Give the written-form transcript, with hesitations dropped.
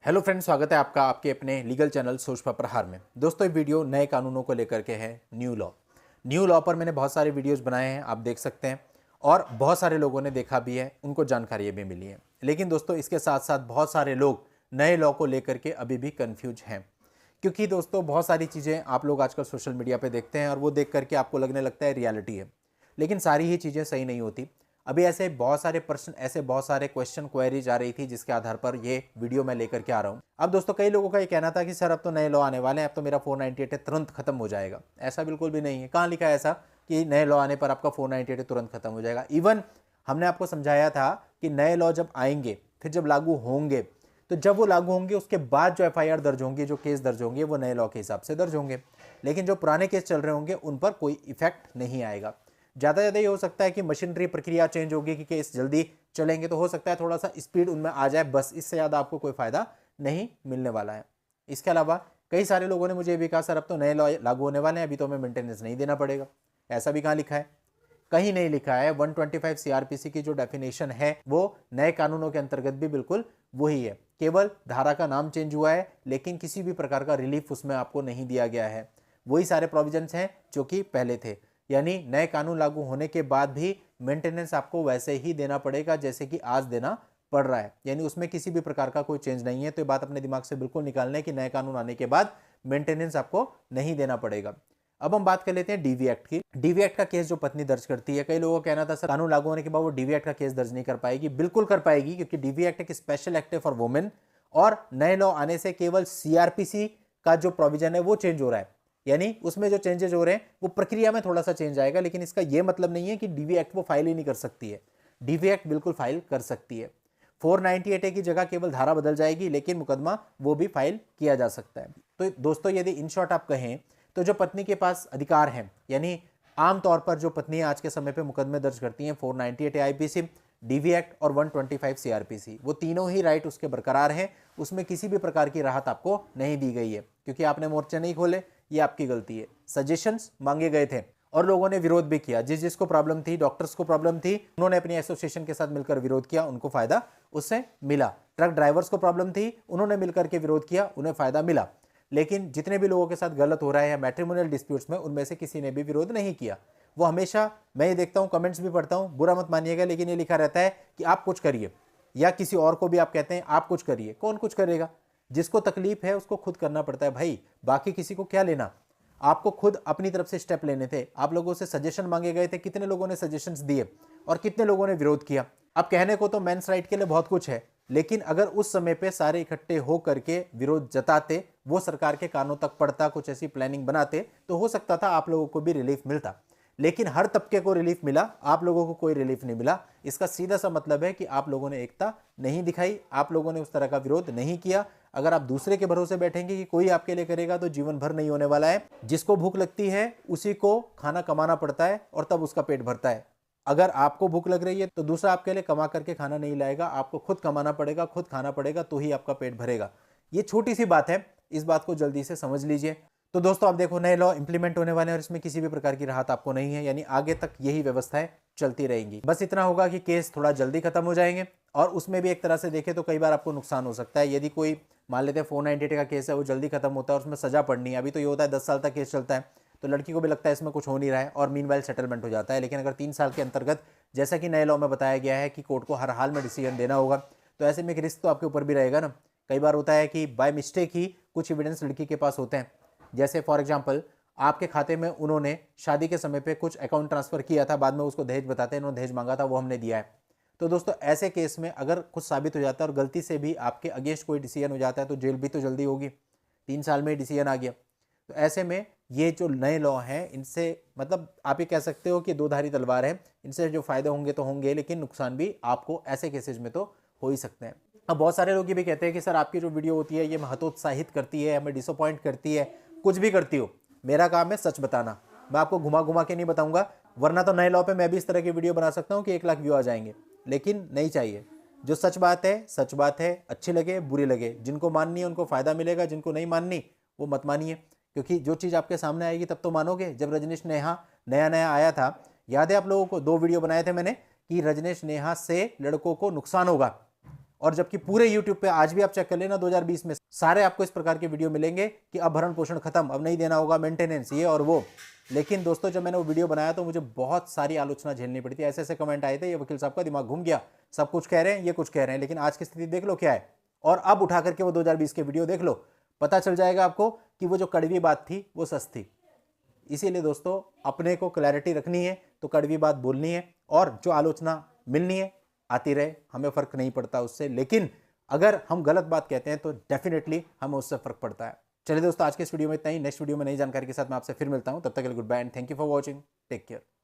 Hello friends, स्वागत है आपका आपके अपने लीगल चैनल सोच पर प्रहार में। दोस्तों, ये वीडियो नए कानूनों को लेकर के है। न्यू लॉ पर मैंने बहुत सारे वीडियोस बनाए हैं, आप देख सकते हैं, और बहुत सारे लोगों ने देखा भी है, उनको जानकारी भी मिली है। लेकिन दोस्तों, इसके साथ साथ बहुत सारे लोग नए लॉ को लेकर के अभी भी कन्फ्यूज हैं, क्योंकि दोस्तों बहुत सारी चीज़ें आप लोग आजकल सोशल मीडिया पर देखते हैं और वो देख करके आपको लगने लगता है रियलिटी है, लेकिन सारी ही चीज़ें सही नहीं होती। अभी ऐसे बहुत सारे प्रश्न, ऐसे बहुत सारे क्वेश्चन क्वेरीज आ रही थी, जिसके आधार पर ये वीडियो मैं लेकर के आ रहा हूँ। अब दोस्तों, कई लोगों का ये कहना था कि सर अब तो नए लॉ आने वाले हैं, अब तो मेरा 498 है तुरंत खत्म हो जाएगा। ऐसा बिल्कुल भी नहीं है। कहाँ लिखा है ऐसा कि नए लॉ आने पर आपका 498 तुरंत खत्म हो जाएगा? इवन हमने आपको समझाया था कि नए लॉ जब आएंगे, फिर जब लागू होंगे, तो जब वो लागू होंगे उसके बाद जो FIR दर्ज होंगे, जो केस दर्ज होंगे, वो नए लॉ के हिसाब से दर्ज होंगे। लेकिन जो पुराने केस चल रहे होंगे उन पर कोई इफेक्ट नहीं आएगा। ज़्यादा ज़्यादा ये हो सकता है कि मशीनरी प्रक्रिया चेंज होगी, कि केस जल्दी चलेंगे, तो हो सकता है थोड़ा सा स्पीड उनमें आ जाए, बस। इससे ज़्यादा आपको कोई फ़ायदा नहीं मिलने वाला है। इसके अलावा कई सारे लोगों ने मुझे ये भी कहा, सर अब तो नए लॉ लागू होने वाले हैं, अभी तो हमें मेंटेनेंस नहीं देना पड़ेगा। ऐसा भी कहाँ लिखा है? कहीं नहीं लिखा है। 125 CRPC की जो डेफिनेशन है वो नए कानूनों के अंतर्गत भी बिल्कुल वही है। केवल धारा का नाम चेंज हुआ है, लेकिन किसी भी प्रकार का रिलीफ उसमें आपको नहीं दिया गया है। वही सारे प्रोविजंस हैं जो कि पहले थे, यानी नए कानून लागू होने के बाद भी मेंटेनेंस आपको वैसे ही देना पड़ेगा जैसे कि आज देना पड़ रहा है, यानी उसमें किसी भी प्रकार का कोई चेंज नहीं है। तो ये बात अपने दिमाग से बिल्कुल निकालना है कि नए कानून आने के बाद मेंटेनेंस आपको नहीं देना पड़ेगा। अब हम बात कर लेते हैं DV एक्ट की। DV एक्ट का केस जो पत्नी दर्ज करती है, कई लोगों का कहना था सर कानून लागू होने के बाद वो DV एक्ट का केस दर्ज नहीं कर पाएगी। बिल्कुल कर पाएगी, क्योंकि DV एक्ट एक स्पेशल एक्ट है फॉर वुमेन, और नए लॉ आने से केवल CRPC का जो प्रोविजन है वो चेंज हो रहा है, यानी उसमें जो चेंजेस हो रहे हैं वो प्रक्रिया में थोड़ा सा चेंज आएगा। लेकिन इसका यह मतलब नहीं है कि DV एक्ट वो फाइल ही नहीं कर सकती है। DV एक्ट बिल्कुल फाइल कर सकती है। 498A की जगह केवल धारा बदल जाएगी, लेकिन मुकदमा वो भी फाइल किया जा सकता है। तो दोस्तों, यदि इन शॉर्ट आप कहें तो जो पत्नी के पास अधिकार हैं, यानी आमतौर पर जो पत्नी आज के समय पे मुकदमे दर्ज करती हैं 498 IPC, DV एक्ट और 125 CRPC, वो तीनों ही राइट उसके बरकरार हैं। उसमें किसी भी प्रकार की राहत आपको नहीं दी गई है, क्योंकि आपने मोर्चे नहीं खोले, ये आपकी गलती है। सजेशंस मांगे गए थे और लोगों ने विरोध भी किया। जिसको प्रॉब्लम थी, डॉक्टर्स को प्रॉब्लम थी, उन्होंने अपनी एसोसिएशन के साथ मिलकर विरोध किया, उनको फायदा उससे मिला। ट्रक ड्राइवर्स को प्रॉब्लम थी, उन्होंने मिलकर के विरोध किया, उन्हें फायदा मिला। लेकिन जितने भी लोगों के साथ गलत हो रहा है या मैट्रिमोनियल डिस्प्यूट्स में, उनमें से किसी ने भी विरोध नहीं किया। वो हमेशा, मैं ये देखता हूँ, कमेंट्स भी पढ़ता हूँ, बुरा मत मानिएगा, लेकिन ये लिखा रहता है कि आप कुछ करिए, या किसी और को भी आप कहते हैं आप कुछ करिए। कौन कुछ करेगा? जिसको तकलीफ है उसको खुद करना पड़ता है भाई, बाकी किसी को क्या लेना। आपको खुद अपनी तरफ से स्टेप लेने थे। आप लोगों से सजेशन मांगे गए थे, कितने लोगों ने सजेशंस दिए और कितने लोगों ने विरोध किया। अब कहने को तो मेंस राइट के लिए बहुत कुछ है, लेकिन अगर उस समय पे सारे इकट्ठे हो करके विरोध जताते, वो सरकार के कानों तक पड़ता, कुछ ऐसी प्लानिंग बनाते, तो हो सकता था आप लोगों को भी रिलीफ मिलता। लेकिन हर तबके को रिलीफ मिला, आप लोगों को कोई रिलीफ नहीं मिला। इसका सीधा सा मतलब है कि आप लोगों ने एकता नहीं दिखाई, आप लोगों ने उस तरह का विरोध नहीं किया। अगर आप दूसरे के भरोसे बैठेंगे कि कोई आपके लिए करेगा, तो जीवन भर नहीं होने वाला है। जिसको भूख लगती है उसी को खाना कमाना पड़ता है, और तब उसका पेट भरता है। अगर आपको भूख लग रही है तो दूसरा आपके लिए कमा करके खाना नहीं लाएगा, आपको खुद कमाना पड़ेगा, खुद खाना पड़ेगा, तो ही आपका पेट भरेगा। ये छोटी सी बात है, इस बात को जल्दी से समझ लीजिए। तो दोस्तों, आप देखो, नए लॉ इंप्लीमेंट होने वाले हैं और इसमें किसी भी प्रकार की राहत आपको नहीं है, यानी आगे तक यही व्यवस्थाएं चलती रहेंगी। बस इतना होगा कि केस थोड़ा जल्दी खत्म हो जाएंगे, और उसमें भी एक तरह से देखें तो कई बार आपको नुकसान हो सकता है। यदि कोई, मान लेते हैं 498 का केस है, वो जल्दी खत्म होता है और उसमें सजा पड़नी है। अभी तो ये होता है 10 साल तक केस चलता है, तो लड़की को भी लगता है इसमें कुछ हो नहीं रहा है, और मीनवाइल सेटलमेंट हो जाता है। लेकिन अगर 3 साल के अंतर्गत, जैसा कि नए लॉ में बताया गया है कि कोर्ट को हर हाल में डिसीजन देना होगा, तो ऐसे में एक रिस्क तो आपके ऊपर भी रहेगा ना। कई बार होता है कि बाय मिस्टेक ही कुछ एविडेंस लड़की के पास होते हैं, जैसे फॉर एग्जांपल आपके खाते में उन्होंने शादी के समय पे कुछ अकाउंट ट्रांसफर किया था, बाद में उसको दहेज बताते हैं, इन्होंने दहेज मांगा था, वो हमने दिया है। तो दोस्तों, ऐसे केस में अगर कुछ साबित हो जाता है और गलती से भी आपके अगेंस्ट कोई डिसीजन हो जाता है, तो जेल भी तो जल्दी होगी। 3 साल में डिसीजन आ गया, तो ऐसे में ये जो नए लॉ हैं, इनसे मतलब आप ये कह सकते हो कि दो धारी तलवार है। इनसे जो फायदे होंगे तो होंगे, लेकिन नुकसान भी आपको ऐसे केसेज में तो हो ही सकते हैं। अब बहुत सारे लोग ये भी कहते हैं कि सर आपकी जो वीडियो होती है ये हतोत्साहित करती है, हमें डिसअपॉइंट करती है। कुछ भी करती हो, मेरा काम है सच बताना। मैं आपको घुमा घुमा के नहीं बताऊंगा, वरना तो नए लॉ पे मैं भी इस तरह की वीडियो बना सकता हूं कि 1 लाख व्यू आ जाएंगे, लेकिन नहीं चाहिए। जो सच बात है सच बात है, अच्छी लगे बुरी लगे, जिनको माननी है उनको फायदा मिलेगा, जिनको नहीं माननी वो मत मानिए। क्योंकि जो चीज़ आपके सामने आएगी तब तो मानोगे। जब रजनीश नेहा नया नया आया था, याद है आप लोगों को, 2 वीडियो बनाए थे मैंने कि रजनीश नेहा से लड़कों को नुकसान होगा, और जबकि पूरे यूट्यूब पे आज भी आप चेक कर लेना 2020 में सारे आपको इस प्रकार के वीडियो मिलेंगे कि अब भरण पोषण खत्म, अब नहीं देना होगा मेंटेनेंस ये और वो। लेकिन दोस्तों जब मैंने वो वीडियो बनाया तो मुझे बहुत सारी आलोचना झेलनी पड़ी थी। ऐसे ऐसे कमेंट आए थे, ये वकील साहब का दिमाग घूम गया, सब कुछ कह रहे हैं, ये कुछ कह रहे हैं। लेकिन आज की स्थिति देख लो क्या है, और अब उठा करके वो 2020 के वीडियो देख लो, पता चल जाएगा आपको कि वो जो कड़वी बात थी वो सच थी। इसीलिए दोस्तों अपने को क्लैरिटी रखनी है तो कड़वी बात बोलनी है, और जो आलोचना मिलनी है आती रहे, हमें फर्क नहीं पड़ता उससे। लेकिन अगर हम गलत बात कहते हैं तो डेफिनेटली हमें उससे फर्क पड़ता है। चलिए दोस्तों आज के इस वीडियो में इतना ही। नेक्स्ट वीडियो में नई जानकारी के साथ मैं आपसे फिर मिलता हूं। तब तक के लिए goodbye and thank you for watching. Take care.